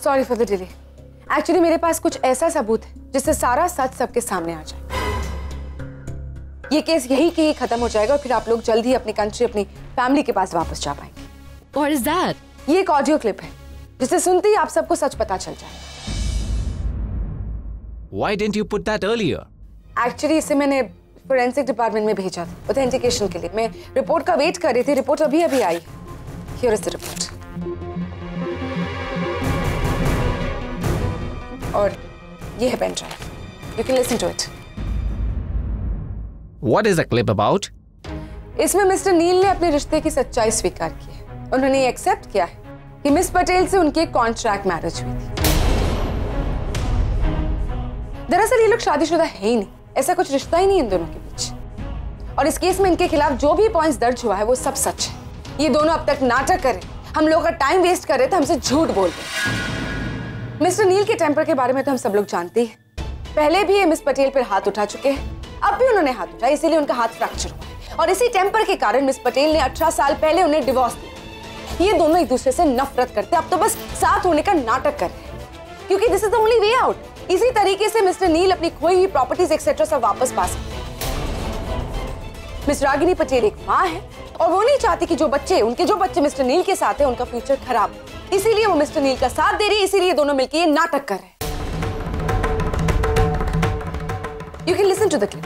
Sorry for the delay. Actually मेरे पास कुछ ऐसा सबूत है जिससे सारा सच सबके सामने आ जाए। ये केस यही के ही खत्म हो जाएगा और फिर आप लोग जल्द ही अपनी कंट्री, अपनी फैमिली के पास वापस जा पाएंगे। What is that? ये एक ऑडियो क्लिप है जिसे सुनते ही आप सबको सच पता चल जाएगा। Why didn't you put that earlier? Actually इसे मैंने फोरेंसिक डिपार्टमेंट में भेजा था ऑथेंटिकेशन के लिए। मैं रिपोर्ट का वेट कर रही थी, रिपोर्ट अभी अभी आई। Here is the report. और ये है pen drive, you can listen to it. What is the clip about? इसमें मिस्टर नील ने अपने रिश्ते की सच्चाई स्वीकार की है। उन्होंने ये एक्सेप्ट किया है कि मिस पटेल से उनकी कॉन्ट्रैक्ट मैरिज हुई थी। दरअसल ये लोग शादीशुदा है ही नहीं, ऐसा कुछ रिश्ता ही नहीं इन दोनों के बीच। और इस केस में इनके खिलाफ जो भी पॉइंट्स दर्ज हुआ है वो सब सच है। ये दोनों अब तक नाटक कर रहे, हम लोगों का टाइम वेस्ट कर रहे थे, हमसे झूठ बोल रहे। मिस्टर नील के टेम्पर के बारे में तो हम सब लोग जानते हैं। पहले भी ये मिस पटेल पर हाथ उठा चुके हैं, अब भी उन्होंने हाथ उठाया, इसीलिए उनका हाथ फ्रैक्चर हुआ है। और इसी टेम्पर के कारण मिस पटेल ने 18 साल पहले उन्हें डिवोर्स दिया। ये दोनों एक दूसरे से नफरत करते, अब तो बस साथ होने का नाटक कर रहे हैं, क्योंकि this is the only way out. इसी तरीके से मिस्टर नील अपनी खोई हुई प्रॉपर्टीज एक्सेट्रा सब वापस पा सकते हैं। मिस रागिनी पटेल एक माँ है और वो नहीं चाहती कि उनके जो बच्चे मिस्टर नील के साथ है उनका फ्यूचर खराब हो। इसीलिए वो मिस्टर नील का साथ दे रही है, इसीलिए दोनों मिलकर ये नाटक कर रहे हैं। You can listen to the clip.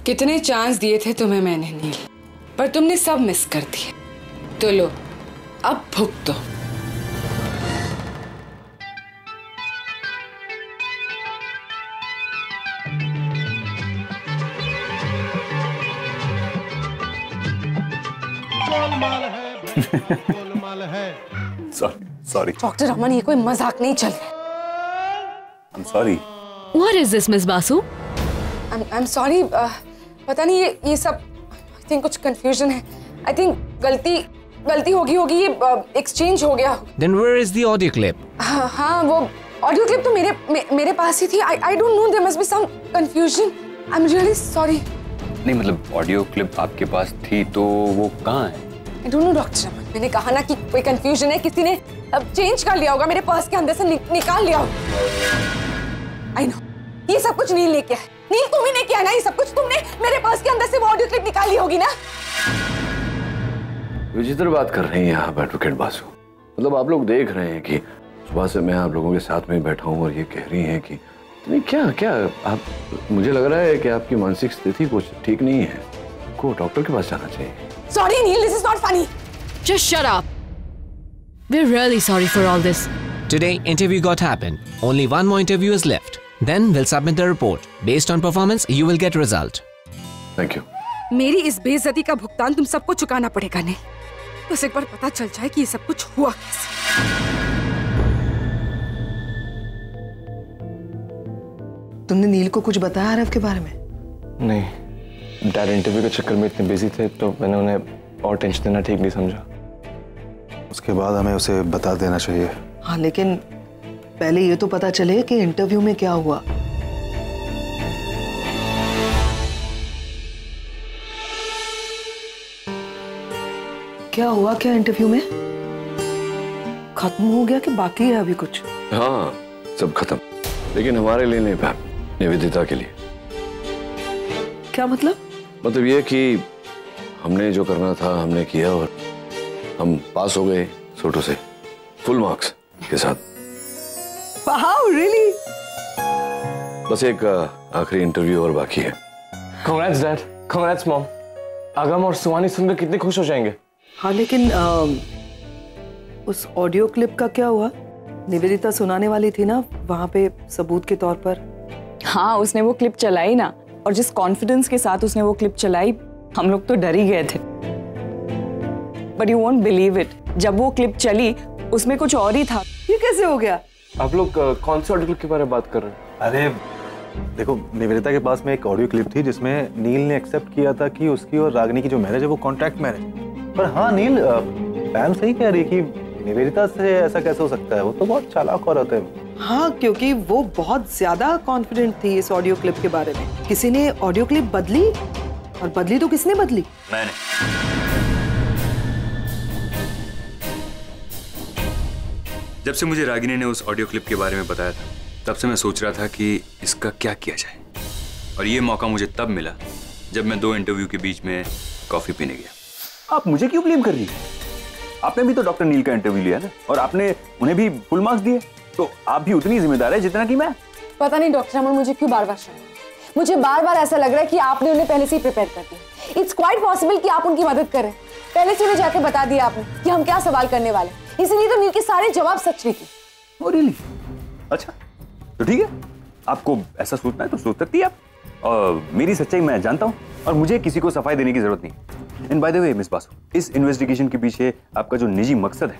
कितने चांस दिए थे तुम्हें मैंने नील, पर तुमने सब मिस कर दिए। तो लो, अब भुगतो। सॉरी डॉक्टर रमन, ये कोई मजाक नहीं चल रहा। I'm sorry. What is this, Miss Basu? I'm sorry, पता नहीं ये सब I think कुछ confusion है। I think गलती होगी ये exchange हो गया। Then where is the audio clip? हाँ, वो ऑडियो क्लिप तो मेरे पास ही थी। I don't know, there must be some confusion. I'm really sorry. नहीं मतलब ऑडियो क्लिप आपके पास थी तो वो कहाँ है? I don't know, doctor Raman, मैंने कहा ना कि कोई कंफ्यूजन है, किसी ने अब चेंज कर लिया होगा, मेरे पर्स के अंदर से निकाल लिया होगा। I know, ये सब कुछ नील ने किया है। नील तुम्ही ने किया ना ये सब कुछ, तुमने मेरे पर्स के अंदर से वो ऑडियो क्लिप निकाली होगी ना। विचित्र बात कर रही हैं आप एडवोकेट बासु। मतलब आप लोग देख रहे हैं कि सुबह से मैं आप लोगों के साथ में बैठा हूँ और ये कह रही हैं कि नहीं क्या आप, मुझे लग रहा है कि आपकी मानसिक स्थिति कुछ ठीक नहीं है, को डॉक्टर के पास जाना चाहिए। Sorry Neil, this is not funny. Just shut up. We're really sorry for all this. Today, interview got happened. Only one more interview is left. Then we'll submit the report. Based on performance, you will get result. Thank you. मेरी इस बेइज्जती का भुगतान तुम सबको चुकाना पड़ेगा नहीं। बस एक बार पता चल जाए कि ये सब कुछ हुआ कैसे। तुमने नील को कुछ बताया आरव के बारे में? नहीं, डैड इंटरव्यू के चक्कर में इतने बिजी थे तो मैंने उन्हें और टेंशन देना ठीक नहीं समझा। उसके बाद हमें उसे बता देना चाहिए। हाँ, लेकिन पहले ये तो पता चले कि इंटरव्यू में क्या हुआ। क्या हुआ क्या इंटरव्यू में? खत्म हो गया कि बाकी है अभी कुछ? हाँ, सब खत्म, लेकिन हमारे लिए नहीं मैम, निवेदिता के लिए। क्या मतलब? मतलब ये कि हमने जो करना था हमने किया और हम पास हो गए सोटो से फुल मार्क्स के साथ। Wow, really? बस एक आखिरी इंटरव्यू और बाकी है। Congrats dad, congrats mom. अगम और सुहानी सुनकर कितने खुश हो जाएंगे। हाँ, लेकिन उस ऑडियो क्लिप का क्या हुआ? निवेदिता सुनाने वाली थी ना वहां पे सबूत के तौर पर। हाँ, उसने वो क्लिप चलाई ना, और जिस कॉन्फिडेंस के साथ उसने वो क्लिप चलाई, हम लोग तो डर ही गए थे। But you won't believe it, जब वो क्लिप चली उसमें कुछ और ही था। ये कैसे हो गया? आप लोग कौन से ऑडियो क्लिप के बारे में बात कर रहे हैं? अरे देखो, निवेदिता के पास में एक ऑडियो क्लिप थी जिसमें नील ने एक्सेप्ट किया था कि उसकी और रागिनी की जो मैरिज है वो कॉन्ट्रैक्ट मैरिज। पर हाँ नील, मैम सही कह रही कि निवेदिता से ऐसा कैसे हो सकता है, वो तो बहुत चालाक औरत है। हाँ, क्योंकि वो बहुत ज्यादा कॉन्फिडेंट थी इस ऑडियो क्लिप के बारे में। किसी ने ऑडियो क्लिप बदली और बदली तो किसने बदली? मैंने। जब से मुझे रागिनी ने उस ऑडियो क्लिप के बारे में बताया था, तब से मैं सोच रहा था कि इसका क्या किया जाए, और ये मौका मुझे तब मिला जब मैं 2 इंटरव्यू के बीच में कॉफी पीने गया। आप मुझे क्यों ब्लेम कर रही हैं? आपने भी तो डॉक्टर नील का इंटरव्यू लिया ना, और आपने उन्हें भी फुल मार्क्स दिए, तो आप भी उतनी जिम्मेदार है जितना कि मैं। पता नहीं डॉक्टर अमन, मुझे क्यों बार बार शक है। मुझे बार बार ऐसा लग रहा है कि आपने उन्हें पहले से ही प्रिपेयर कर दिया। इट्स क्वाइट पॉसिबल कि आप उनकी मदद करें। पहले से उन्हें जाके बता दिया आपने कि हम क्या सवाल करने वाले, इसलिए तो नील के सारे जवाब सच निकले। Oh really? अच्छा तो ठीक है, आपको ऐसा सोचना है तो सोच सकती है आप, और मेरी सच्चाई मैं जानता हूँ, और मुझे किसी को सफाई देने की जरूरत नहीं। And by the way miss Basu, इस इन्वेस्टिगेशन के पीछे आपका जो निजी मकसद है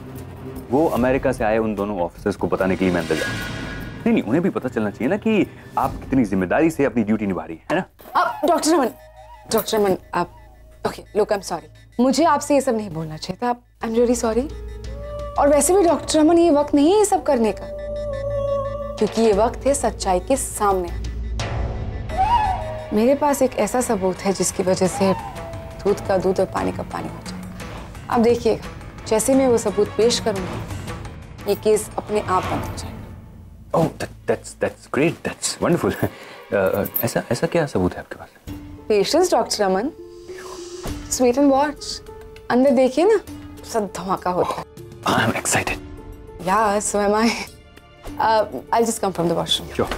वो अमेरिका से आए उन दोनों ऑफिसर्स को बताने के लिए मैं अंदर जा रहा हूं। नहीं, उन्हें भी पता चलना चाहिए ना कि आप कितनी जिम्मेदारी से अपनी ड्यूटी निभा रही है ना? अब डॉक्टर अमन आप okay look, I am sorry, मुझे आपसे ये सब नहीं बोलना चाहिए था। I am really sorry. और वैसे भी डॉक्टर अमन, ये वक्त नहीं है ये सब करने का, क्योंकि ये वक्त है सच्चाई के सामने। मेरे पास एक ऐसा सबूत है जिसकी वजह से दूध का दूध और पानी का पानी हो जाएगा। अब देखिएगा, जैसे मैं वो सबूत पेश करूंगा, ये केस अपने आप बंद हो जाएगा। ओह that's great, that's wonderful. ऐसा क्या सबूत है आपके पास? Patience doctor Aman, sweet and watch. अंदर देखिए ना, सब धमाका होता है। I'm excited. Yeah, so am I. I'll just come from the washroom. Sure.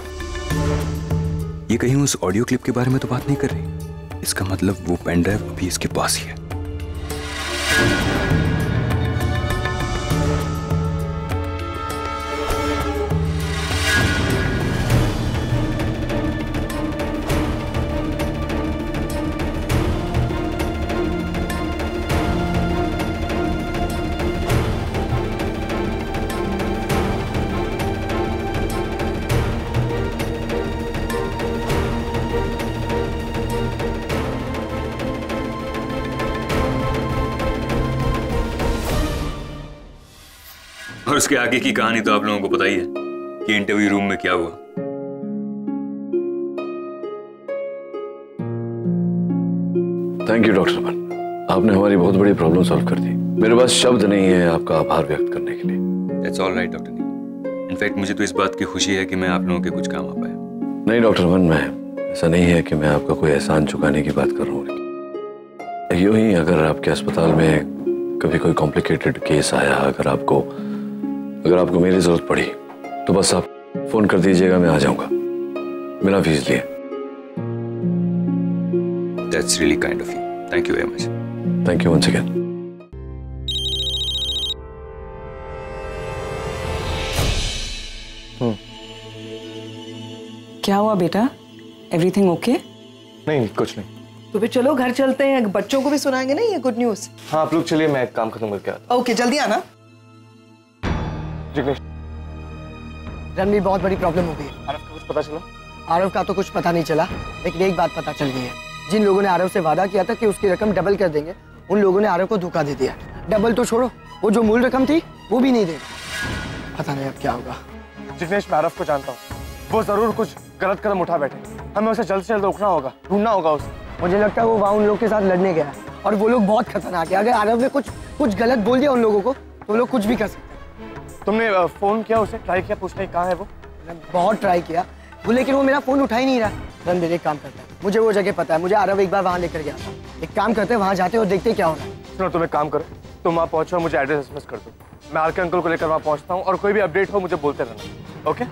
ये कहीं उस ऑडियो क्लिप के बारे में तो बात नहीं कर रही? इसका मतलब वो पेन ड्राइव अभी इसके पास ही है। और उसके आगे की कहानी तो आप लोगों को पता ही है कि इंटरव्यू रूम में क्या हुआ। थैंक यू डॉक्टर अमन, आपने हमारी बहुत बड़ी प्रॉब्लम सॉल्व कर दी। मेरे पास शब्द नहीं है आपका आभार व्यक्त करने के लिए। That's all right doctor Neel. In fact मुझे तो इस बात की खुशी है कि मैं आप लोगों के कुछ काम आ पाया। नहीं डॉक्टर अमन, मैं ऐसा नहीं है कि मैं आपका कोई एहसान चुकाने की बात कर रहा हूँ। यूं ही अगर आपके अस्पताल में कभी कोई कॉम्प्लिकेटेड केस आया, अगर आपको मेरी जरूरत पड़ी, तो बस आप फोन कर दीजिएगा, मैं आ जाऊंगा बिना फीस लिए। That's really kind of you. Thank you very much. Thank you once again. क्या हुआ बेटा? Everything okay? नहीं कुछ नहीं। तो फिर चलो घर चलते हैं, बच्चों को भी सुनाएंगे ना ये गुड न्यूज। हाँ आप लोग चलिए, मैं काम खत्म करके आता हूँ। ओके जल्दी आना। जिग्नेश, रणवीर बहुत बड़ी प्रॉब्लम हो गई है। आरव का कुछ पता चला? आरव का तो कुछ पता नहीं चला, लेकिन एक बात पता चल गई है। जिन लोगों ने आरव से वादा किया था कि उसकी रकम डबल कर देंगे, उन लोगों ने आरव को धोखा दे दिया। डबल तो छोड़ो, वो जो मूल रकम थी वो भी नहीं देगा। पता नहीं अब क्या होगा। जिग्नेश, मैं आरव को जानता हूँ, वो जरूर कुछ गलत कदम उठा बैठे। हमें उसे जल्द से जल्द रोकना होगा, ढूंढना होगा उसे। मुझे लगता है वो वहाँ उन लोग के साथ लड़ने गया है, और वो लोग बहुत खतरनाक है। अगर आरव ने कुछ गलत बोल दिया उन लोगों को, तो वो लोग कुछ भी कर सकते हैं। तुमने फोन किया उसे, ट्राई किया पूछने कहाँ है वो? बहुत ट्राई किया वो, लेकिन वो मेरा फोन उठा ही नहीं रहा। रणवीर एक काम करता है, मुझे वो जगह पता है, मुझे आरव एक बार वहाँ लेकर गया था। एक काम करते हैं, वहाँ जाते और देखते क्या हो रहा है। सुनो, तुम एक काम करो, तुम वहाँ पहुँचो, मुझे एड्रेस एसएमएस कर दो। मैं आर के अंकल को लेकर वहाँ पहुँचता हूँ, और कोई भी अपडेट हो मुझे बोलते रहना। ओके?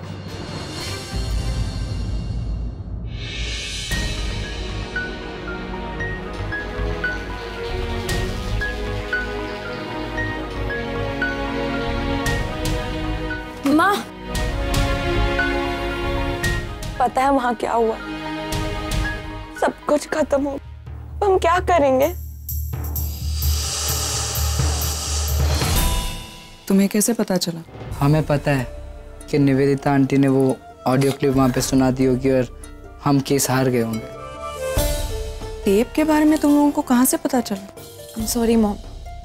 माँ, पता है वहां क्या हुआ? सब कुछ खत्म हो, हम क्या करेंगे? तुम्हें कैसे पता चला? हमें पता है कि निवेदिता आंटी ने वो ऑडियो क्लिप वहाँ पे सुना दी होगी और हम केस हार गए होंगे। टेप के बारे में तुम लोगों को कहाँ से पता चला? I'm sorry मॉम,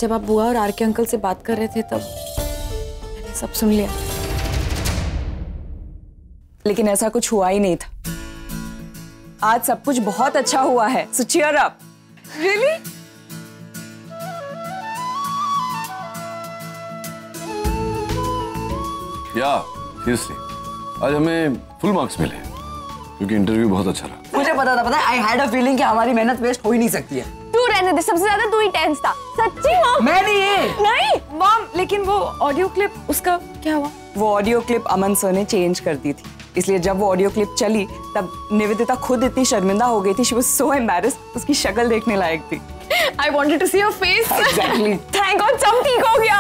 जब आप बुआ और आर के अंकल से बात कर रहे थे तब मैंने सब सुन लिया, लेकिन ऐसा कुछ हुआ ही नहीं था। आज सब कुछ बहुत अच्छा हुआ है, so cheer up। Really? या सीरियसली आज हमें फुल मार्क्स मिले क्योंकि इंटरव्यू बहुत अच्छा रहा। मुझे पता था, आई हैड अ फीलिंग कि हमारी मेहनत वेस्ट हो ही नहीं सकती है। तू रहने दे, सबसे ज्यादा तू ही टेंस था। सच्ची मॉम? मैं नहीं मॉम, लेकिन वो ऑडियो क्लिप उसका क्या हुआ? वो ऑडियो क्लिप अमन सर ने चेंज कर दी थी, इसलिए जब वो ऑडियो क्लिप चली तब निवेदिता खुद इतनी शर्मिंदा हो गई थी। शी वाज सो एम्बैरेस्ड, उसकी शक्ल देखने लायक थी। I wanted to see your face. Exactly. Thank God सब ठीक हो गया।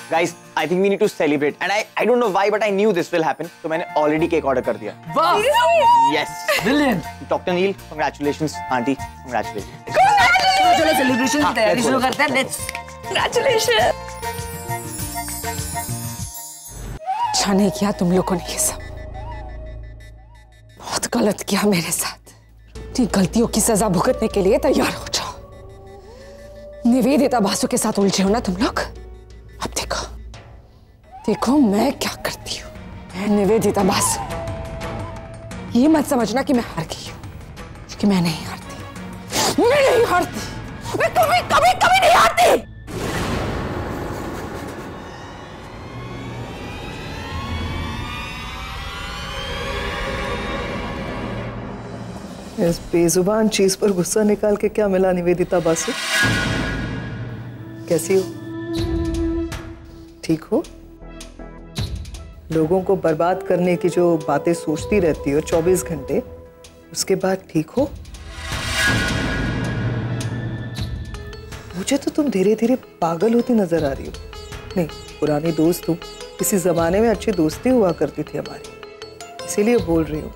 Guys, I think we need to celebrate, and I don't know why, but I knew this will happen. So मैंने already cake order कर दिया। वाह! Yes. Brilliant. Dr. Neil, congratulations. Auntie, congratulations. चलो celebration की तैयारी शुरू करते हैं। Let's. Congratulations. अच्छा नहीं किया तुम लोगों ने ये सब, बहुत गलत किया मेरे साथ। अपनी गलतियों की सजा भुगतने के लिए तैयार हो जाओ। निवेदिता बासु के साथ उलझे हो ना तुम लोग। अब देखो देखो मैं क्या करती हूँ। मैं निवेदिता बासु, ये मत समझना कि मैं हार गई हूँ, क्योंकि मैं नहीं हारती। मैं नहीं हारती, मैं कभी कभी कभी नहीं हारती। इस बेजुबान चीज पर गुस्सा निकाल के क्या मिला निवेदिता बासु? कैसी हो? ठीक हो? लोगों को बर्बाद करने की जो बातें सोचती रहती हो 24 घंटे, उसके बाद ठीक हो? मुझे तो तुम धीरे धीरे पागल होती नजर आ रही हो। नहीं, पुरानी दोस्त हूँ, किसी जमाने में अच्छी दोस्ती हुआ करती थी हमारी, इसीलिए बोल रही हूँ।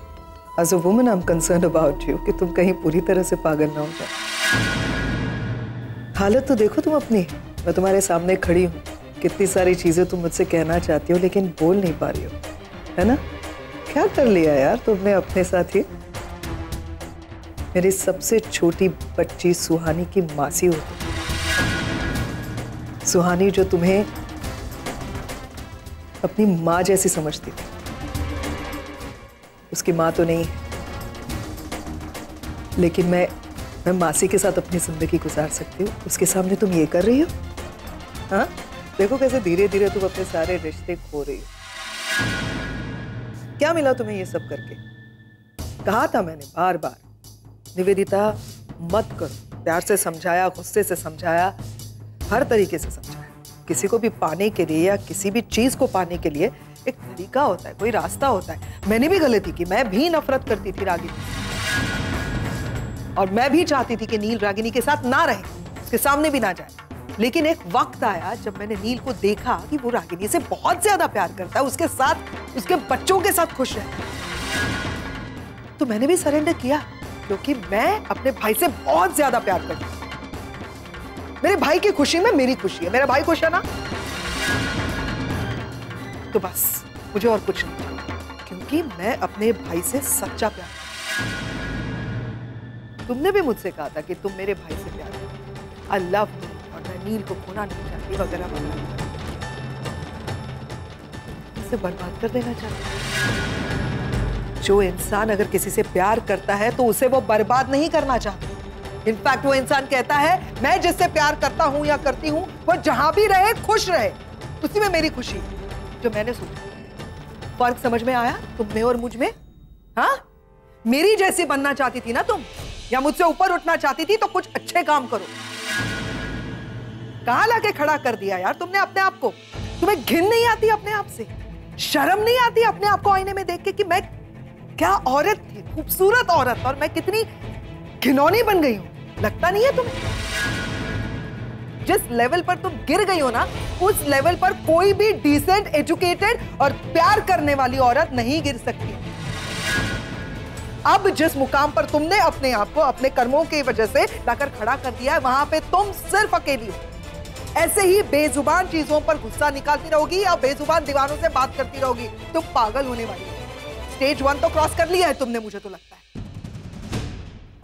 As a woman, I'm concerned about you कि तुम कहीं पूरी तरह से पागल ना हो जाओ। हालत तो देखो तुम अपनी, मैं तुम्हारे सामने खड़ी हूँ, कितनी सारी चीजें तुम मुझसे कहना चाहती हो लेकिन बोल नहीं पा रही हो, है ना? क्या कर लिया यार तुमने अपने साथ ही? मेरी सबसे छोटी बच्ची सुहानी की मासी हो तुम। सुहानी जो तुम्हें अपनी माँ जैसी समझती थी, उसकी माँ तो नहीं है, लेकिन मैं मासी के साथ अपनी जिंदगी गुजार सकती हूँ। उसके सामने तुम ये कर रही हो? हाँ, देखो कैसे धीरे धीरे तुम अपने सारे रिश्ते खो रही हो। क्या मिला तुम्हें ये सब करके? कहा था मैंने बार बार, निवेदिता मत करो। प्यार से समझाया, गुस्से से समझाया, हर तरीके से समझाया। किसी को भी पाने के लिए या किसी भी चीज को पाने के लिए एक तरीका होता है, कोई रास्ता होता है। मैंने भी गलती की, मैं भी नफरत करती थी रागिनी, और मैं भी चाहती थी कि नील रागिनी के साथ ना रहे, उसके सामने भी ना जाए। लेकिन एक वक्त आया जब मैंने नील को देखा कि वो रागिनी से बहुत ज्यादा प्यार करता है, उसके साथ, उसके बच्चों के साथ खुश है, तो मैंने भी सरेंडर किया, क्योंकि मैं अपने भाई से बहुत ज्यादा प्यार करती हूँ। मेरे भाई की खुशी में मेरी खुशी है, मेरा भाई खुश है ना, तो बस मुझे और कुछ नहीं चाहिए, क्योंकि मैं अपने भाई से सच्चा प्यार करती हूं। तुमने भी मुझसे कहा था कि तुम मेरे भाई से प्यार करो, आई लव यू, और मैं नील को खोना नहीं चाहती, वगैरह वगैरह। इसे बर्बाद कर देना चाहती हूं। जो इंसान अगर किसी से प्यार करता है तो उसे वो बर्बाद नहीं करना चाहता। इनफैक्ट वो इंसान कहता है मैं जिससे प्यार करता हूं या करती हूं वो जहां भी रहे खुश रहे, उसी में मेरी खुशी है। जो मैंने सोचा, फर्क समझ में आया तुम में और मुझ में? हाँ, मेरी जैसी बनना चाहती थी ना तुम, या मुझसे ऊपर उठना चाहती थी, तो कुछ अच्छे काम करो। कहां लाके खड़ा कर दिया यार तुमने अपने आप को? तुम्हें घिन नहीं आती अपने आप से? शर्म नहीं आती अपने आप को आईने में देख के कि मैं क्या औरत थी, खूबसूरत औरत, और मैं कितनी घिनौनी बन गई हूं? लगता नहीं है तुम्हें? जिस लेवल पर तुम गिर गई हो ना, उस लेवल पर कोई भी डिसेंट, एजुकेटेड और प्यार करने वाली औरत नहीं गिर सकती। अब जिस मुकाम पर तुमने अपने आप को अपने कर्मों की वजह से लाकर खड़ा कर दिया है, वहां पे तुम सिर्फ अकेली हो। ऐसे ही बेजुबान चीजों पर गुस्सा निकालती रहोगी या बेजुबान दीवानों से बात करती रहोगी, तुम पागल होने वाली हो। स्टेज 1 तो क्रॉस कर लिया है तुमने, मुझे तो लगता है।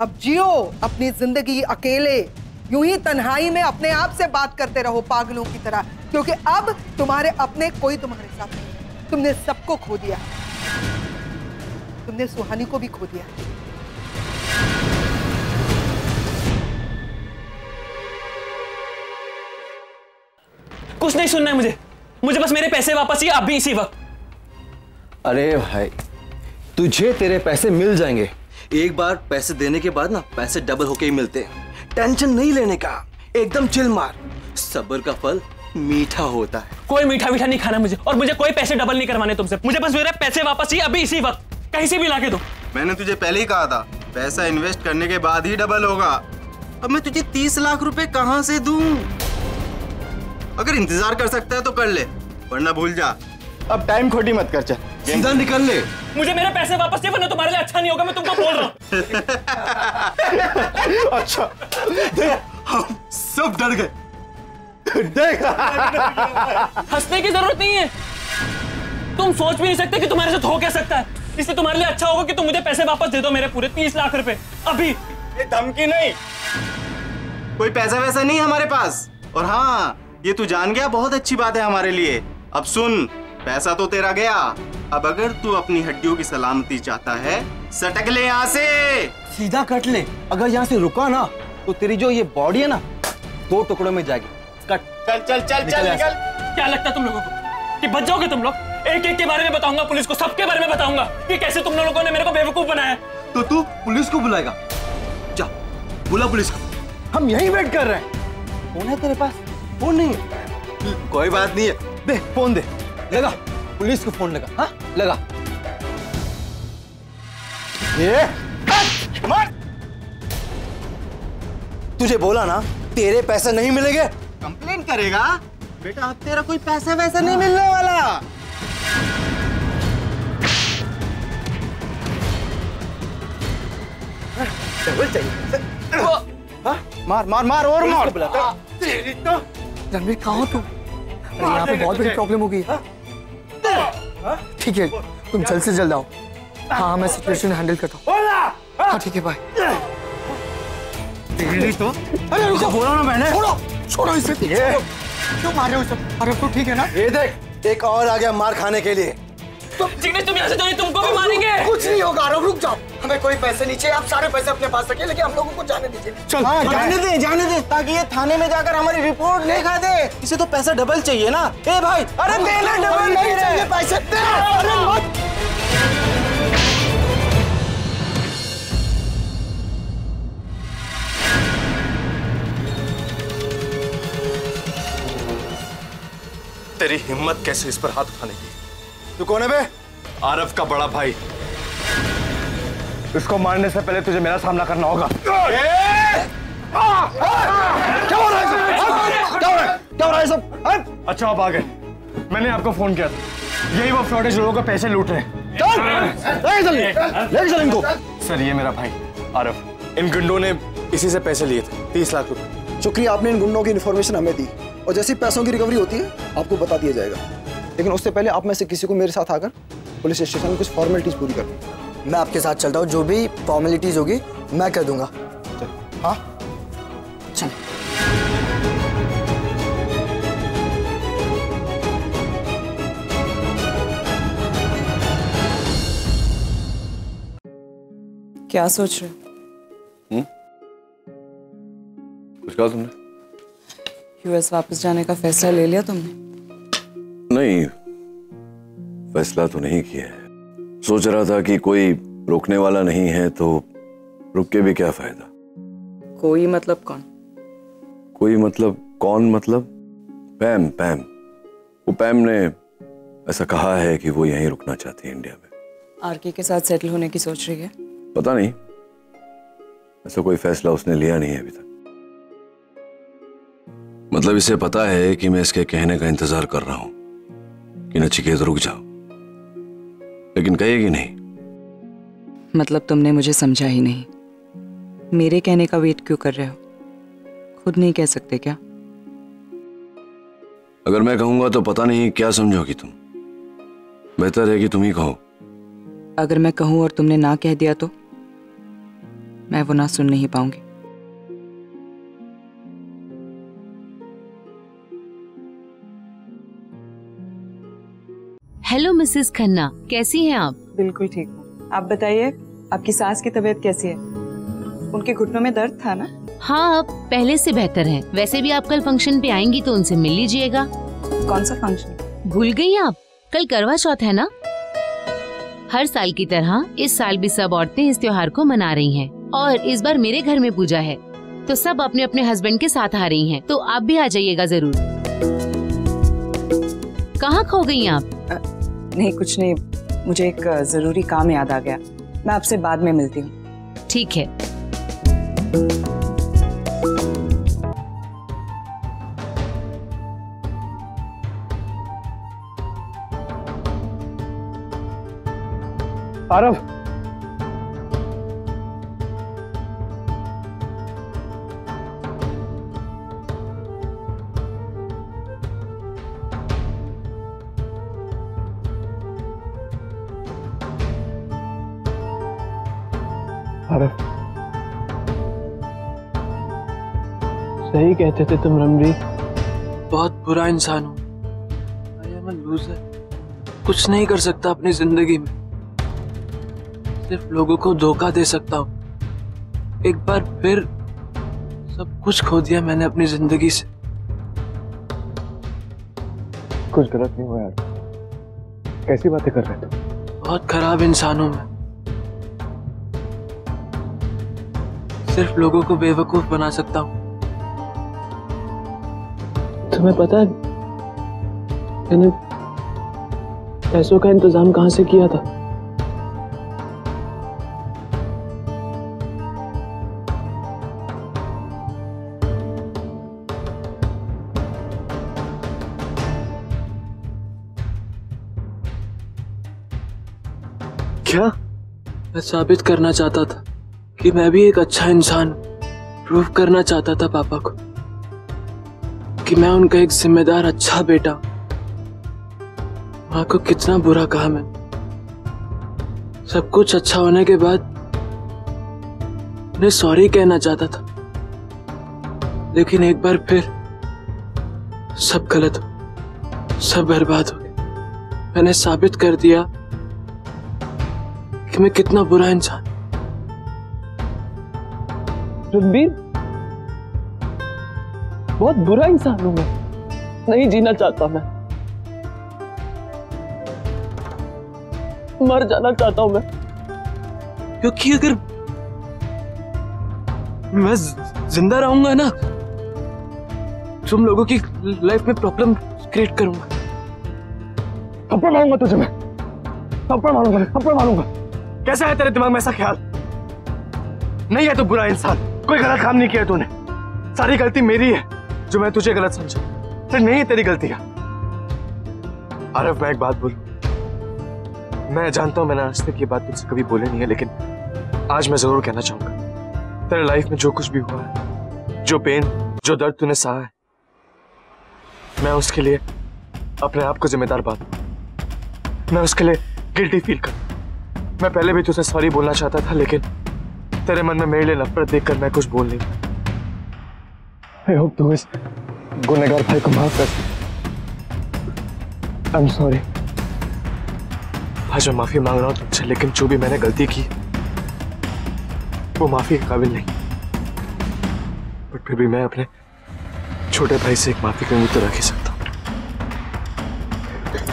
अब जियो अपनी जिंदगी अकेले, यूं ही तन्हाई में अपने आप से बात करते रहो पागलों की तरह, क्योंकि अब तुम्हारे अपने कोई तुम्हारे साथ नहीं। तुमने सबको खो दिया, तुमने सुहानी को भी खो दिया। कुछ नहीं सुनना है मुझे बस मेरे पैसे वापस चाहिए अभी इसी वक्त। अरे भाई तुझे तेरे पैसे मिल जाएंगे। एक बार पैसे देने के बाद ना पैसे डबल होके ही मिलते हैं। टेंशन नहीं लेने का, एकदम चिल मार। सब्र का फल मीठा होता है। कोई मीठा मीठा नहीं खाना मुझे, और मुझे कोई पैसे डबल नहीं करवाने तुमसे। मुझे बस मेरे पैसे वापस चाहिए अभी इसी वक्त, कहीं से भी लाके दो। मैंने तुझे पहले ही कहा था पैसा इन्वेस्ट करने के बाद ही डबल होगा। अब मैं तुझे 30 लाख रुपए कहां से दूं? अगर इंतजार कर सकता है तो कर ले, वरना भूल जा। अब टाइम खोटी मत कर, चल सीधा निकल ले। मुझे मेरे पैसे वापस चाहिए, वरना तुम्हारे लिए अच्छा नहीं होगा, मैं तुमको बोल रहा हूँ। अच्छा देख, हम सब डर गए। देख हंसने की जरूरत नहीं है, तुम सोच भी नहीं सकते कि तुम्हारे साथ हो क्या सकता है। इसलिए तुम्हारे लिए अच्छा होगा कि तुम मुझे पैसे वापस दे दो, मेरे पूरे 30 लाख रुपए अभी। ये धमकी नहीं, कोई पैसा वैसा नहीं हमारे पास। और हाँ, ये तू जान गया, बहुत अच्छी बात है हमारे लिए। अब सुन, पैसा तो तेरा गया, अब अगर तू अपनी हड्डियों की सलामती चाहता है, सटक ले यहाँ से, सीधा कट ले। अगर यहाँ से रुका ना तो तेरी जो ये बॉडी है ना 2 टुकड़ों में जाएगी। कट। चल चल चल चल निकल। क्या लगता है तुम लोगों को कि बच जाओगे तुम लोग? एक एक के बारे में बताऊंगा पुलिस को, सबके बारे में बताऊंगा कि कैसे तुम लोगों ने मेरे को बेवकूफ बनाया। तो तू पुलिस को बुलाएगा? जा बुला पुलिस को, हम यहीं वेट कर रहे हैं। फोन है तेरे पास? फोन नहीं है? कोई बात नहीं है, दे फोन दे, लगा पुलिस को फोन लगा। हाँ लगा। ये मार। तुझे बोला ना तेरे पैसे नहीं मिलेंगे। कंप्लेन करेगा बेटा, अब तेरा कोई पैसा वैसा नहीं मिलने वाला। डबल चाहिए। मार मार मार और मार। रणवीर कहाँ हो तुम? यहाँ पे बहुत बड़ी प्रॉब्लम हो गई है। ठीक है तुम जल्द से जल्द आओ। हाँ मैं सिचुएशन हैंडल करता हूँ। हाँ ठीक है बाय। तो अरे रुको, बोला ना मैंने। छोड़ो इसे। क्यों मार रहे हो सब? अरे तो ठीक है ना? ये देख, एक और आ गया मार खाने के लिए। तुम यहाँ से जाओ, तुमको भी मारेंगे। कुछ नहीं होगा, रुक जाओ। हमें कोई पैसे नहीं चाहिए, आप सारे पैसे अपने पास रखिए, लेकिन हम लोगों को जाने दीजिए। चल हाँ, जाने दे ताकि ये थाने में जाकर हमारी रिपोर्ट लिखा दे। इसे तो पैसा डबल चाहिए ना। ए भाई, अरे देना डबल नहीं चाहिए पैसे। अरे मत। तेरी हिम्मत कैसे इस पर हाथ उठाने की? तू कौन है बे? आरव का बड़ा भाई। इसको मारने से पहले तुझे मेरा सामना करना होगा। क्या हो रहा है सब? क्या हो रहा है सब? अच्छा आप आ गए, मैंने आपको फोन किया था। यही वो फ्रॉड है जो लोगों को पैसे लूट रहे हैं। सर ये मेरा भाई आरव, इन गुंडों ने इसी से पैसे लिए थे, 30 लाख रुपए। शुक्रिया, आपने इन गुंडों की इन्फॉर्मेशन हमें दी और जैसे पैसों की रिकवरी होती है आपको बता दिया जाएगा। लेकिन उससे पहले आप में से किसी को मेरे साथ आकर पुलिस स्टेशन में कुछ फॉर्मेलिटीज पूरी करनी। मैं आपके साथ चलता हूँ, जो भी फॉर्मेलिटीज होगी मैं कर दूंगा। हाँ चल। क्या सोच रहे हो? कुछ कहा तुमने? यूएस वापस जाने का फैसला ले लिया तुमने? नहीं, फैसला तो नहीं किया है। सोच रहा था कि कोई रोकने वाला नहीं है तो रुक के भी क्या फायदा। कोई मतलब कौन? कोई मतलब कौन? मतलब पैम। पैम, वो पैम ने ऐसा कहा है कि वो यहीं रुकना चाहती है इंडिया में। आरके के साथ सेटल होने की सोच रही है? पता नहीं, ऐसा कोई फैसला उसने लिया नहीं है अभी तक। मतलब इसे पता है कि मैं इसके कहने का इंतजार कर रहा हूं कि नचिकेत रुक जाओ, लेकिन कहेगी नहीं। मतलब तुमने मुझे समझा ही नहीं। मेरे कहने का वेट क्यों कर रहे हो? खुद नहीं कह सकते क्या? अगर मैं कहूंगा तो पता नहीं क्या समझोगी तुम। बेहतर है कि तुम ही कहो। अगर मैं कहूं और तुमने ना कह दिया तो मैं वो ना सुन नहीं पाऊंगी। हेलो मिसेस खन्ना, कैसी हैं आप? बिल्कुल ठीक हूँ। आप बताइए, आपकी सास की तबीयत कैसी है? उनके घुटनों में दर्द था ना? हाँ, अब पहले से बेहतर है। वैसे भी आप कल फंक्शन पे आएंगी तो उनसे मिल लीजिएगा। कौन सा फंक्शन? भूल गई आप? कल करवा चौथ है ना। हर साल की तरह इस साल भी सब औरतें इस त्योहार को मना रही हैं और इस बार मेरे घर में पूजा है तो सब अपने अपने हस्बैंड के साथ आ रही हैं, तो आप भी आ जाइएगा जरूर। कहाँ खो गई आप? नहीं कुछ नहीं, मुझे एक जरूरी काम याद आ गया, मैं आपसे बाद में मिलती हूँ। ठीक है। आरव, सही कहते थे तुम रमरीत, बहुत बुरा इंसान हूँ। आई एम अ लूजर, कुछ नहीं कर सकता अपनी जिंदगी में, सिर्फ लोगों को धोखा दे सकता हूँ। एक बार फिर सब कुछ खो दिया मैंने अपनी जिंदगी से। कुछ गलत नहीं हुआ यार, कैसी बातें कर रहे थे? बहुत खराब इंसान हूं मैं, सिर्फ लोगों को बेवकूफ बना सकता हूँ। तुम्हें पता है मैंने पैसों का इंतजाम कहां से किया था? क्या? मैं साबित करना चाहता था कि मैं भी एक अच्छा इंसान, प्रूव करना चाहता था पापा को कि मैं उनका एक जिम्मेदार अच्छा बेटा। माँ को कितना बुरा कहा मैं। सब कुछ अच्छा होने के बाद उन्हें सॉरी कहना चाहता था, लेकिन एक बार फिर सब गलत हो, सब बर्बाद हो गया। मैंने साबित कर दिया कि मैं कितना बुरा इंसान। रणबीर, बहुत बुरा इंसान हूं मैं, नहीं जीना चाहता मैं, मर जाना चाहता हूं मैं, क्योंकि अगर मैं जिंदा रहूंगा ना तुम लोगों की लाइफ में प्रॉब्लम क्रिएट करूंगा। थप्पड़ मारूंगा तुझे मैं, थप्पड़ मारूंगा, थप्पड़ मारूंगा। कैसा है तेरे दिमाग में ऐसा ख्याल? नहीं है तो बुरा इंसान, कोई गलत काम नहीं किया तूने, सारी गलती मेरी है जो मैं तुझे गलत समझा। फिर नहीं है तेरी गलती है। आरव, मैं एक बात बोलूं, मैं जानता हूं मैंने आज तक ये बात तुझसे कभी बोली नहीं है, लेकिन आज मैं जरूर कहना चाहूंगा। तेरे लाइफ में जो कुछ भी हुआ है, जो पेन, जो दर्द तूने सहा है, मैं उसके लिए अपने आप को जिम्मेदार पाता। मैं उसके लिए गिल्टी फील करता। मैं पहले भी तुझसे सॉरी बोलना चाहता था, लेकिन तेरे मन में मेरे लिए नफरत देखकर मैं कुछ बोल नहीं पाया। I hope तू इस गुनहगार भाई को माफ कर। I'm sorry। आज मैं माफी मांग रहा हूँ तुझसे, लेकिन जो भी मैंने गलती की वो माफी के काबिल नहीं। बट फिर भी मैं अपने छोटे भाई से एक माफी की उम्मीद तो रख ही सकता हूँ।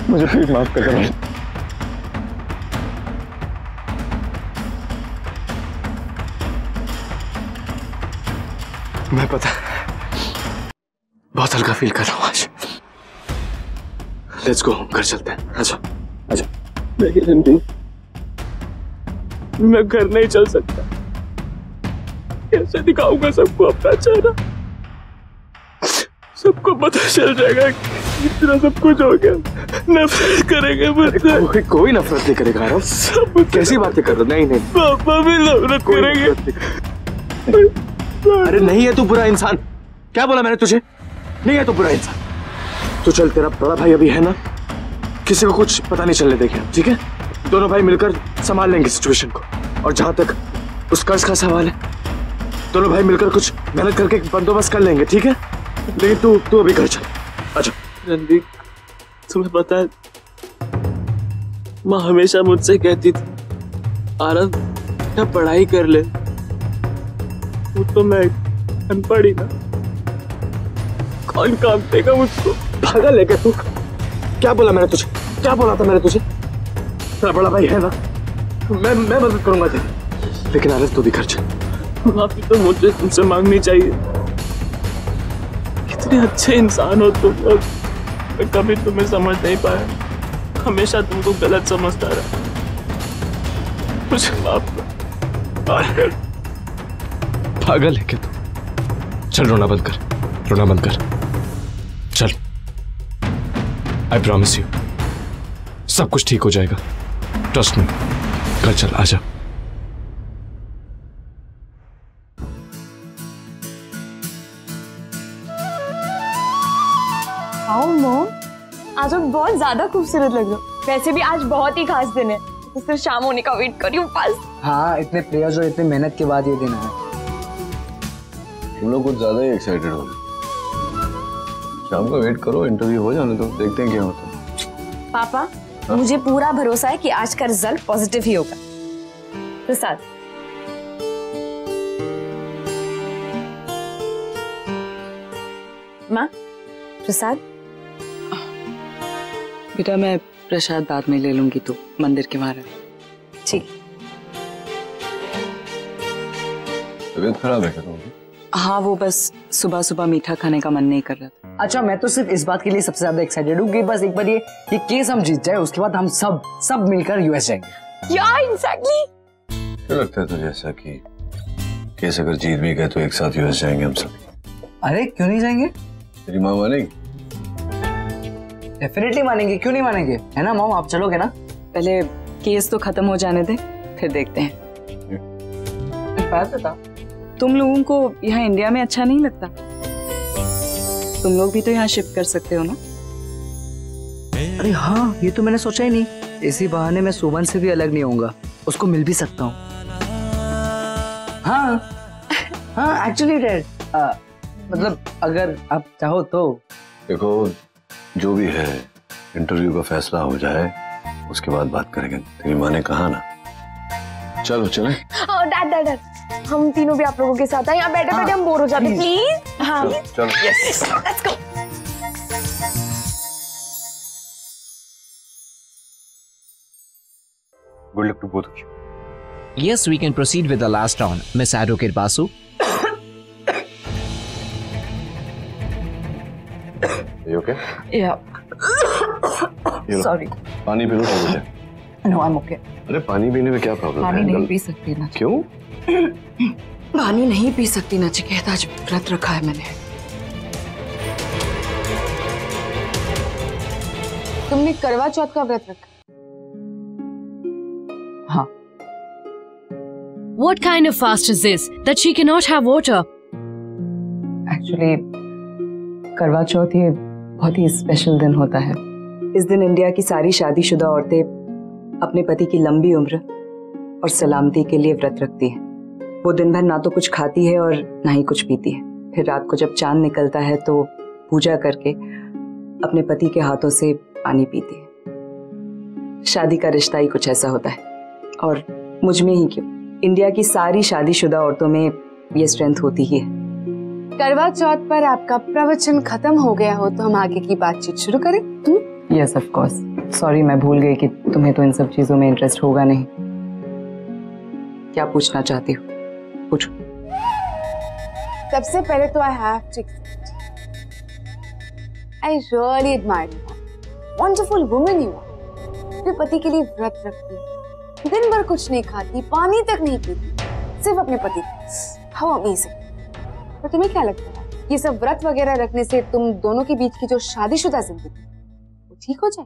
मुझे प्लीज माफ कर दे। मैं पता बहुत हल्का फील कर रहा हूँ आज। लेट्स गो होम, घर चलते हैं। आजा आजा। नहीं रणबीर, मैं घर नहीं चल सकता। कैसे दिखाऊंगा सबको अपना चेहरा? सबको पता चल जाएगा कि इतना सब कुछ हो गया, नफरत करेंगे मुझसे। कोई नफरत नहीं करेगा आरव। कैसी बातें कर रहे हो? नहीं नहीं, पापा भी नफरत करेंगे। अरे नहीं है तू बुरा इंसान। क्या बोला मैंने तुझे? नहीं है तू बुरा इंसान। तो चल, तेरा बड़ा भाई अभी है ना, किसी को कुछ पता नहीं चलने देंगे, ठीक है? दोनों भाई मिलकर संभाल लेंगे सिचुएशन को। और जहां तक उस कर्ज का सवाल है, दोनों भाई मिलकर कुछ मेहनत करके बंदोबस्त कर लेंगे, ठीक है? लेकिन तू अभी घर चल। अच्छा रणदीप, तुम्हें पता है माँ हमेशा मुझसे कहती थी, आरव क्या पढ़ाई कर ले। वो तो मैं अनपढ़ ही ना, कौन काम देगा मुझको? पागल है क्या तू? क्या बोला मैंने तुझे? क्या बोला था मैंने तुझे? तेरा बड़ा भाई है ना, मैं मदद करूंगा तेरी, लेकिन आरस तू भी खर्च। माफी तो मुझे तुमसे मांगनी चाहिए। कितने अच्छे इंसान हो तुम लोग, मैं कभी तुम्हें समझ नहीं पाया, हमेशा तुमको गलत समझता रहा। मुझे माफ कर। पागल है क्या तू? चल रोना बंद कर, रोना बंद कर, चल। आई प्रॉमिस यू सब कुछ ठीक हो जाएगा, ट्रस्ट मी। कल चल, आजा। आओ मॉम, आज आप बहुत ज्यादा खूबसूरत लग रहे हो। वैसे भी आज बहुत ही खास दिन है, तो सिर्फ शाम होने का वेट कर रही हूँ बस। हाँ, इतने प्रेयर्स और इतनी मेहनत के बाद ये दिन आया। तुम लोग कुछ ज्यादा ही एक्साइटेड हो रहे। शाम को वेट करो, इंटरव्यू हो जाने तो देखते हैं क्या होता है। पापा, मुझे पूरा भरोसा है कि आज का रिजल्ट पॉजिटिव ही होगा। प्रसाद, माँ, प्रसाद। बेटा मैं प्रसाद बाद में ले लूंगी, तो मंदिर के वहां। ठीक। तबीयत खराब है क्या तुम्हारी? हाँ, वो बस सुबह सुबह मीठा खाने का मन नहीं कर रहा था। अच्छा, मैं तो सिर्फ इस बात के लिए सबसे ज्यादा एक्साइटेड हूँ कि बस एक बार ये केस हम जीत जाए, उसके बाद हम सब मिलकर यूएस जाएंगे। या एग्जैक्टली। क्या लगता है तुझे ऐसा कि केस अगर जीत भी गए तो एक साथ यूएस जाएंगे हम सब? अरे क्यों नहीं जाएंगे? तेरी माँ मानेगी? डेफिनेटली मानेंगे, क्यों नहीं मानेंगे, है ना मॉम? आप चलोगे ना? पहले केस तो खत्म हो जाने दे, फिर देखते हैं। एक बात बता, तुम लोगों को यहाँ इंडिया में अच्छा नहीं लगता? तुम लोग भी तो यहाँ शिफ्ट कर सकते हो ना? अरे हाँ, ये तो मैंने सोचा ही नहीं। इसी बहाने मैं सुमन से भी अलग नहीं होऊंगा, उसको मिल भी सकता हूँ। हाँ एक्चुअली डैड, मतलब अगर आप चाहो तो। देखो, जो भी है इंटरव्यू का फैसला हो जाए उसके बाद बात करेंगे। तेरी माँ ने कहा ना, चलो चले। डैड, हम तीनों भी आप लोगों के साथ हैं। यहाँ बैठे बैठे हम बोर हो जाते हैं, प्लीज। हाँ चलो। Yes, let's go. Good luck to both of you. Yes, we can proceed with the last round, Miss Advocate Basu. You okay? Yeah. Sorry. पानी पी लो मुझे। No, I'm okay. अरे पानी पीने में क्या प्रॉब्लम है? पानी नहीं पी सकती ना। क्यों? पानी नहीं पी सकती नचिकेता, आज व्रत रखा है मैंने। तुमने करवा चौथ का व्रत रखा? हाँ। What kind of fast is this that she cannot have water? Actually करवा चौथ ये बहुत ही स्पेशल दिन होता है। इस दिन इंडिया की सारी शादीशुदा औरतें अपने पति की लंबी उम्र और सलामती के लिए व्रत रखती हैं। वो दिन भर ना तो कुछ खाती है और ना ही कुछ पीती है। फिर रात को जब चांद निकलता है तो पूजा करके अपने पति के हाथों से पानी पीती है। शादी का रिश्ता ही कुछ ऐसा होता है, और मुझ में ही क्यों, इंडिया की सारी शादीशुदा औरतों में ये स्ट्रेंथ होती ही है। करवा चौथ पर आपका प्रवचन खत्म हो गया हो तो हम आगे की बातचीत शुरू करें? Yes of course. सॉरी, मैं भूल गई कि तुम्हें तो इन सब चीजों में इंटरेस्ट होगा नहीं। क्या पूछना चाहती हो? पूछो। सबसे पहले तो I have to I really admire you, wonderful woman you are. अपने पति के लिए व्रत रखती है, दिन भर कुछ नहीं खाती, पानी तक नहीं पीती, सिर्फ अपने पति। How amazing. पर तुम्हें क्या लगता है ये सब व्रत वगैरह रखने से तुम दोनों के बीच की जो शादीशुदा जिंदगी वो ठीक हो जाए?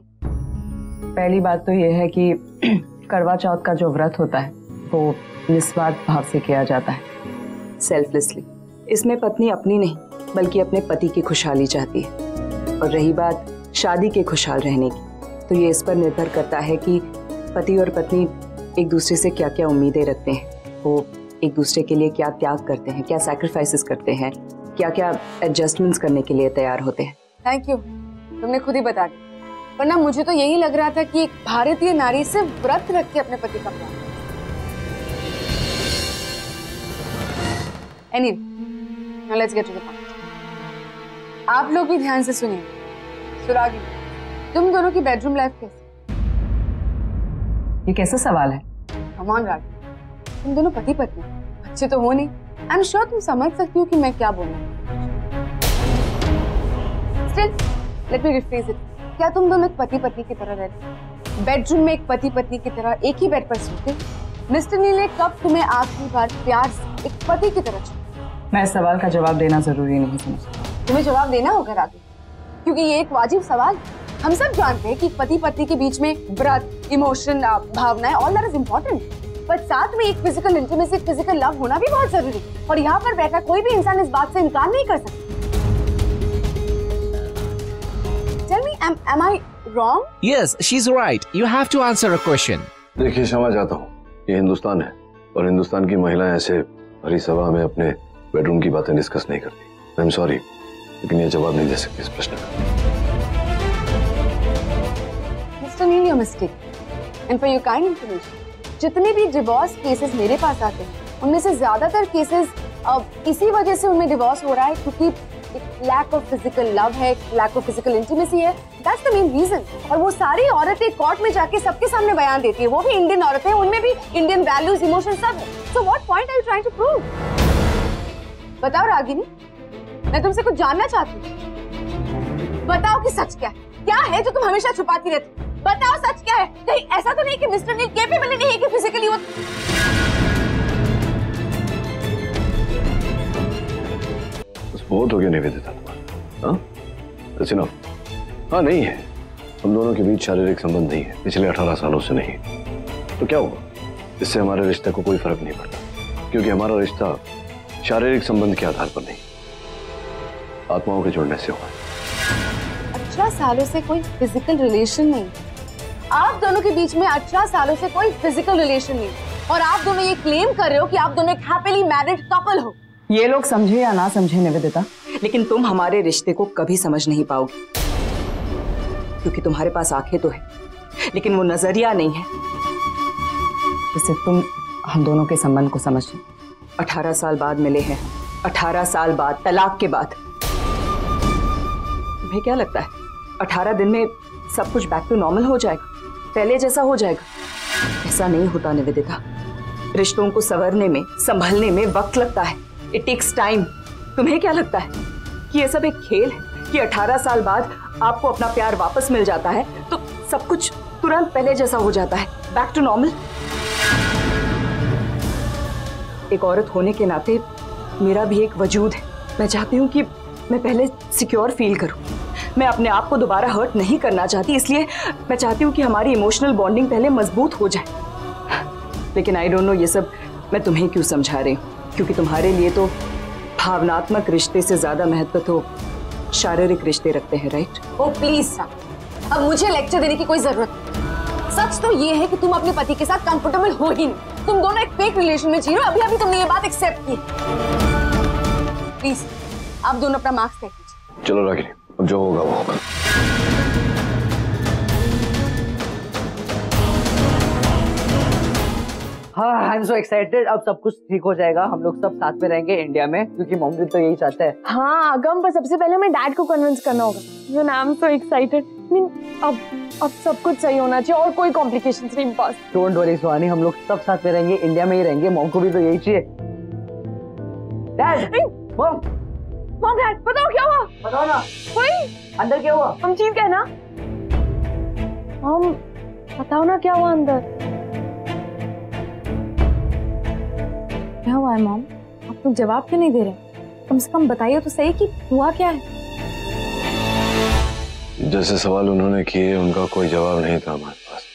पहली बात तो यह है कि करवा चौथ का जो व्रत होता है वो निस्वार्थ भाव से किया जाता है, सेल्फलेसली। इसमें पत्नी अपनी नहीं बल्कि अपने पति की खुशहाली चाहती है। और रही बात शादी के खुशहाल रहने की, तो ये इस पर निर्भर करता है कि पति और पत्नी एक दूसरे से क्या क्या उम्मीदें रखते हैं, वो एक दूसरे के लिए क्या त्याग करते हैं, क्या सैक्रिफाइसेस करते हैं, क्या क्या एडजस्टमेंट्स करने के लिए तैयार होते हैं। थैंक यू, तुमने खुद ही बता दिया। वरना मुझे तो यही लग रहा था कि एक भारतीय नारी सिर्फ व्रत रख के अपने पति का प्यार। Anyway, now let's get to the point. आप लोग भी ध्यान से सुनिए। सुरागी, तुम दोनों की बेडरूम लाइफ कैसी? ये कैसा सवाल है? कम ऑन रागी, तुम दोनों पति पत्नी, बच्चे तो हो नहीं। आई एम श्योर तुम समझ सकती हो कि मैं क्या बोलूं। Still let me rephrase it. क्या तुम दोनों एक पति पत्नी की तरह रहते, बेडरूम में एक पति पत्नी की तरह एक ही बेड पर सोते? मिस्टर नील ने कब तुम्हें आखिरी बार प्यार से एक पति की तरह छुआ? मैं इस सवाल का जवाब देना जरूरी नहीं समझती। तुम्हें जवाब देना होगा रागी, क्योंकि ये एक वाजिब सवाल है। हम सब जानते हैं कि पति पत्नी के बीच में व्रत, इमोशन, भावनाएं, ऑल दैट इज इम्पोर्टेंट, पर साथ में एक फिजिकल इंटीमेसी, फिजिकल लव होना भी बहुत जरूरी है। और यहाँ पर बैठा कोई भी इंसान इस बात से इनकार नहीं कर सकता। Tell me, am I wrong? Yes, she's right. You have to answer a question. देखिए क्षमा चाहता हूँ, ये हिंदुस्तान है और हिंदुस्तान की महिलाएं ऐसे भरी सभा में अपने बेडरूम की बातें डिस्कस नहीं करती। आई एम सॉरी, लेकिन ये जवाब नहीं दे सकती इस प्रश्न का। Mr. Neil, you're mistaken. And for your kind information, जितने भी डिवोर्स केसेस मेरे पास आते हैं, उनमें से ज्यादातर केसेस इसी वजह से उनमें डिवोर्स हो रहा है क्योंकि लैक ऑफ फिजिकल लव है, लैक ऑफ फिजिकल इंटीमेसी है। That's the main reason. और वो सारी औरतें कोर्ट में जाके सबके सामने बयान देती है, वो भी इंडियन औरतें, उनमें भी इंडियन वैल्यूज, इमोशन सब। So what point are you trying to prove? बताओ रागिनी, मैं तुमसे कुछ जानना चाहती हूँ। बताओ कि सच क्या है? क्या है जो तुम हमेशा छुपाती रहती? बताओ सच क्या है? कहीं ऐसा तो नहीं कि मिस्टर नील कैपेबल नहीं है कि फिजिकली वो। बहुत हो गया निवेदिता तुम्हारा। हाँ ऐसे ना, हाँ नहीं है, हम दोनों के बीच शारीरिक संबंध नहीं है, पिछले 18 सालों से नहीं। तो क्या होगा? इससे हमारे रिश्ते को कोई फर्क नहीं पड़ता, क्योंकि हमारा रिश्ता शारीरिक संबंध के आधार पर नहीं, आत्माओं के जुड़ने से हुआ। 18 सालों से कोई फिजिकल रिलेशन नहीं। आप दोनों के बीच में 18 सालों से कोई फिजिकल रिलेशन नहीं, और आप दोनों ये क्लेम कर रहे हो कि आप दोनों एक हैप्पीली मैरिड कपल हो। ये लोग समझे या ना समझे निवेदिता, लेकिन तुम हमारे रिश्ते को कभी समझ नहीं पाओगी, क्योंकि तुम्हारे पास आंखें तो है, लेकिन वो नजरिया नहीं है जिससे तुम हम दोनों के संबंध को समझ लो। 18 साल बाद मिले हैं, 18 साल बाद, तलाक के बाद। तुम्हें क्या लगता है 18 दिन में सब कुछ बैक टू नॉर्मल हो जाएगा, पहले जैसा हो जाएगा? ऐसा नहीं होता निवेदिता। रिश्तों को संवरने में, संभलने में वक्त लगता है। It takes time. तुम्हें क्या लगता है कि ये सब एक खेल है कि 18 साल बाद आपको अपना प्यार वापस मिल जाता है तो सब कुछ तुरंत पहले जैसा हो जाता है, बैक टू नॉर्मल? एक औरत होने के नाते मेरा भी एक वजूद है। मैं चाहती हूँ कि मैं पहले सिक्योर फील करूँ। मैं अपने आप को दोबारा हर्ट नहीं करना चाहती, इसलिए मैं चाहती हूँ कि हमारी इमोशनल बॉन्डिंग पहले मजबूत हो जाए। लेकिन आई डोंट नो ये सब मैं तुम्हें क्यों समझा रही हूँ, क्योंकि तुम्हारे लिए तो भावनात्मक रिश्ते से ज्यादा महत्व तो शारीरिक रिश्ते रखते हैं, राइट? ओ प्लीज सर, अब मुझे लेक्चर देने की कोई जरूरत नहीं। सच तो ये है कि तुम अपने पति के साथ कंफर्टेबल हो ही नहीं। तुम दोनों एक फेक रिलेशन में जी रहे हो। अभी अभी तुमने ये बात एक्सेप्ट की। प्लीज आप दोनों अपना मार्क्स तय कीजिए। चलो रागिनी, अब जो होगा वो होगा। हाँ, आई एम सो एक्साइटेड। अब सब कुछ ठीक हो जाएगा, हम लोग सब साथ में रहेंगे इंडिया में, क्योंकि मॉम भी तो यही चाहते हैं। हाँ गम, पर सबसे पहले मैं डैड को कन्विंस करना होगा। I am so excited. अब सब कुछ सही होना चाहिए और कोई कॉम्प्लिकेशंस नहीं बस। डोंट वरी सुहानी, हम लोग सब साथ में रहेंगे, इंडिया में ही रहेंगे। मॉम को भी तो यही चाहिए। डैड, मॉम डैड, बताओ क्या हुआ? बताओ ना। कोई अंदर क्या हुआ? हम चीज कहना। मॉम बताओ ना क्या हुआ अंदर? क्या हुआ है मॉम? आप लोग जवाब क्यों नहीं दे रहे? कम से कम बताइए तो सही कि हुआ क्या है। जैसे सवाल उन्होंने किए उनका कोई जवाब नहीं था हमारे पास।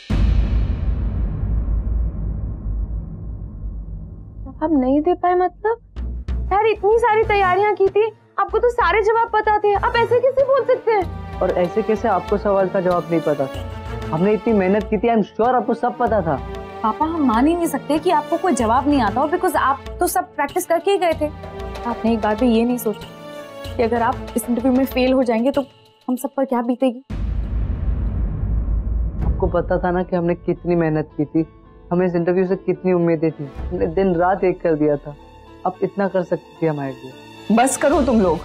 जवाब नहीं दे पाए मतलब? यार इतनी सारी तैयारियां की थी, आपको तो सारे जवाब पता थे, आप ऐसे कैसे बोल सकते हैं? और ऐसे कैसे आपको सवाल का जवाब नहीं पता था? हमने इतनी मेहनत की थी, आई एम श्योर आपको सब पता था। पापा हम मान ही नहीं सकते कि आपको कोई जवाब नहीं आता हो, बिकॉज आप तो सब प्रैक्टिस करके ही गए थे। आपने एक बार भी ये नहीं सोचा कि अगर आप इस इंटरव्यू में फेल हो जाएंगे तो हम सब पर क्या बीतेगी? आपको पता था ना कि हमने कितनी मेहनत की थी, हमें इस इंटरव्यू से कितनी उम्मीदें थी, हमने दिन रात एक कर दिया था। अब इतना कर सकती थी हमारे लिए। बस करो तुम लोग।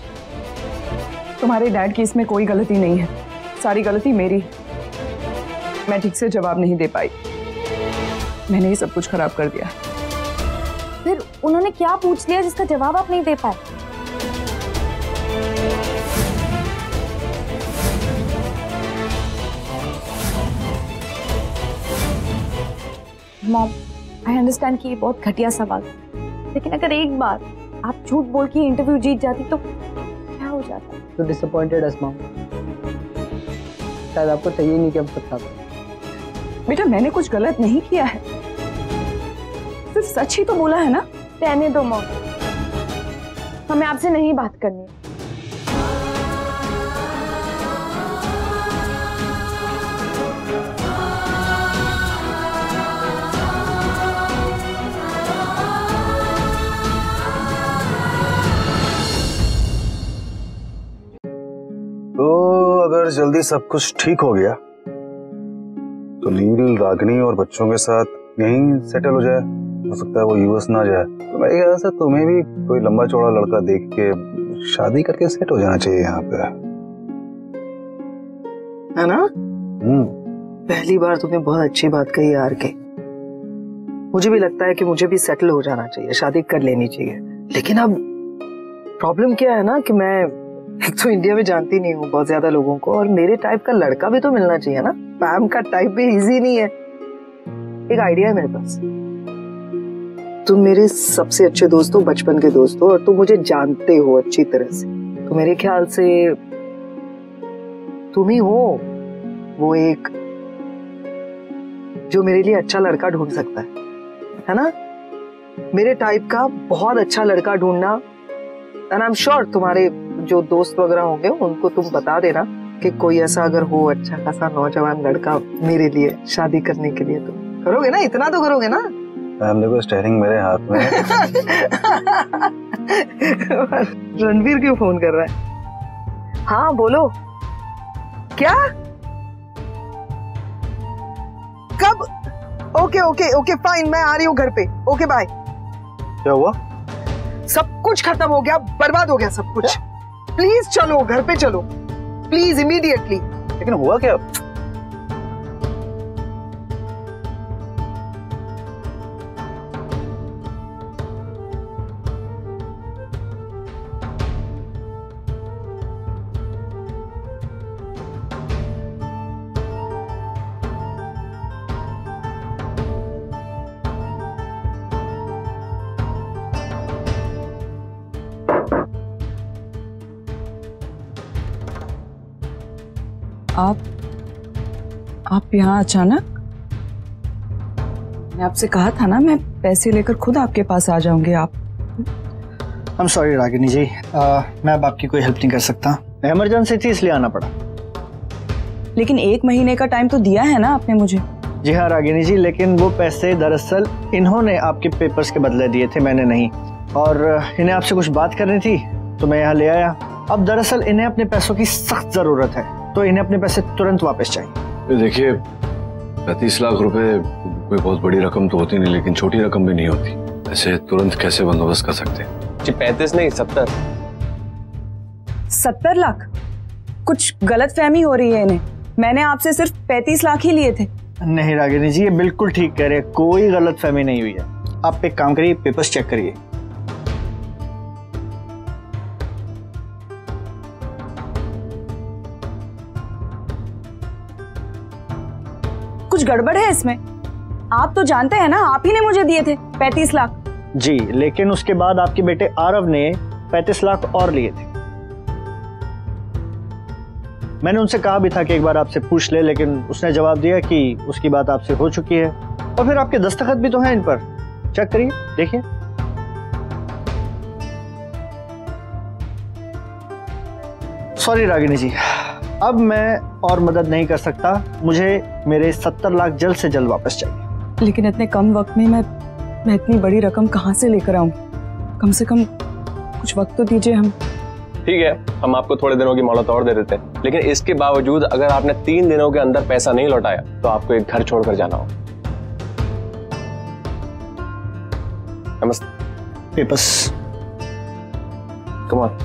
तुम्हारे डैड की इसमें कोई गलती नहीं है, सारी गलती मेरी। मैं ठीक से जवाब नहीं दे पाई, मैंने ही सब कुछ खराब कर दिया। फिर उन्होंने क्या पूछ लिया जिसका जवाब आप नहीं दे पाए? मॉम, आई अंडरस्टैंड कि ये बहुत घटिया सवाल है, लेकिन अगर एक बार आप झूठ बोल के इंटरव्यू जीत जाती तो क्या हो जाता? तो डिसअपॉइंटेड अस मॉम, शायद आपको चाहिए नहीं कि हम बता पाए। बेटा मैंने कुछ गलत नहीं किया है, सिर्फ सच ही तो बोला है ना। रहने दो मॉम, हमें आपसे नहीं बात करनी। तो अगर जल्दी सब कुछ ठीक हो गया तो नील, रागिनी और बच्चों के साथ यहीं सेटल हो जाए। हो सकता है वो यूएस ना जाए, तो मेरे ख्याल से तुम्हें भी कोई लंबा चौड़ा लड़का देख के शादी करके सेट हो जाना चाहिए यहाँ पे, है ना? पहली बार तुमने बहुत अच्छी बात कही यार के। मुझे भी लगता है कि मुझे भी सेटल हो जाना चाहिए, शादी कर लेनी चाहिए। लेकिन अब प्रॉब्लम क्या है ना कि मैं एक तो इंडिया में जानती नहीं हूँ बहुत ज्यादा लोगों को, और मेरे टाइप का लड़का भी तो मिलना चाहिए ना। पैम का टाइप भी इजी नहीं है। एक आइडिया है मेरे पास। तुम मेरे सबसे अच्छे दोस्त हो, बचपन के दोस्त हो, और तुम मुझे जानते हो अच्छी तरह से, तो मेरे ख्याल से तुम ही हो वो एक जो मेरे लिए अच्छा लड़का ढूंढ सकता है ना? मेरे टाइप का बहुत अच्छा लड़का ढूंढना, एंड आई एम श्योर तुम्हारे जो दोस्त वगैरह होंगे उनको तुम बता देना कि कोई ऐसा अगर हो अच्छा खासा नौजवान लड़का मेरे लिए शादी करने के लिए, तो करोगे ना? इतना तो करोगे ना? देखो स्टीयरिंग मेरे हाथ में है। रणवीर क्यों फोन कर रहा है? हाँ बोलो। क्या? कब? ओके ओके ओके फाइन, मैं आ रही हूँ घर पे। Okay bye. क्या हुआ? सब कुछ खत्म हो गया, बर्बाद हो गया सब कुछ। प्लीज चलो घर पे, चलो प्लीज इमीडिएटली। लेकिन हुआ क्या? आप यहाँ अचानक? मैं आपसे कहा था ना मैं पैसे लेकर खुद आपके पास आ जाऊंगी। आप I'm sorry रागिनी जी, मैं अब आपकी कोई हेल्प नहीं कर सकता। इमरजेंसी थी इसलिए आना पड़ा। लेकिन 1 महीने का टाइम तो दिया है ना आपने मुझे। जी हाँ रागिनी जी, लेकिन वो पैसे दरअसल इन्होंने आपके पेपर्स के बदले दिए थे, मैंने नहीं। और इन्हें आपसे कुछ बात करनी थी तो मैं यहाँ ले आया। अब दरअसल इन्हें अपने पैसों की सख्त जरूरत है, तो इन्हें अपने पैसे तुरंत वापस चाहिए। देखिए 35 लाख रुपए कोई बहुत बड़ी रकम तो होती नहीं, लेकिन छोटी रकम भी नहीं होती। ऐसे तुरंत कैसे बंदोबस्त कर सकते हैं? जी 35 नहीं 70। 70 लाख? कुछ गलत फहमी हो रही है इन्हें। मैंने आपसे सिर्फ 35 लाख ही लिए थे। नहीं रागिनी जी, ये बिल्कुल ठीक कह रहे हैं, कोई गलत फहमी नहीं हुई है। आप एक काम करिए, पेपर्स चेक करिए। कुछ गड़बड़ है इसमें। आप तो जानते हैं ना, आप ही ने मुझे दिए थे 35 लाख। जी, लेकिन उसके बाद आपके बेटे आरव ने 35 लाख और लिए थे। मैंने उनसे कहा भी था कि एक बार आपसे पूछ ले, लेकिन उसने जवाब दिया कि उसकी बात आपसे हो चुकी है। और फिर आपके दस्तखत भी तो हैं इन पर, चेक करिए, देखिए। सॉरी रागिनी जी, अब मैं और मदद नहीं कर सकता। मुझे मेरे 70 लाख जल्द से जल्द वापस चाहिए। लेकिन इतने कम वक्त में मैं इतनी बड़ी रकम कहाँ से लेकर आऊंगी? कम से कम कुछ वक्त तो दीजिए। हम ठीक है, हम आपको थोड़े दिनों की मोहलत और दे देते हैं, लेकिन इसके बावजूद अगर आपने 3 दिनों के अंदर पैसा नहीं लौटाया तो आपको एक घर छोड़कर जाना होगा। नमस्ते। पेपर्स। Come on.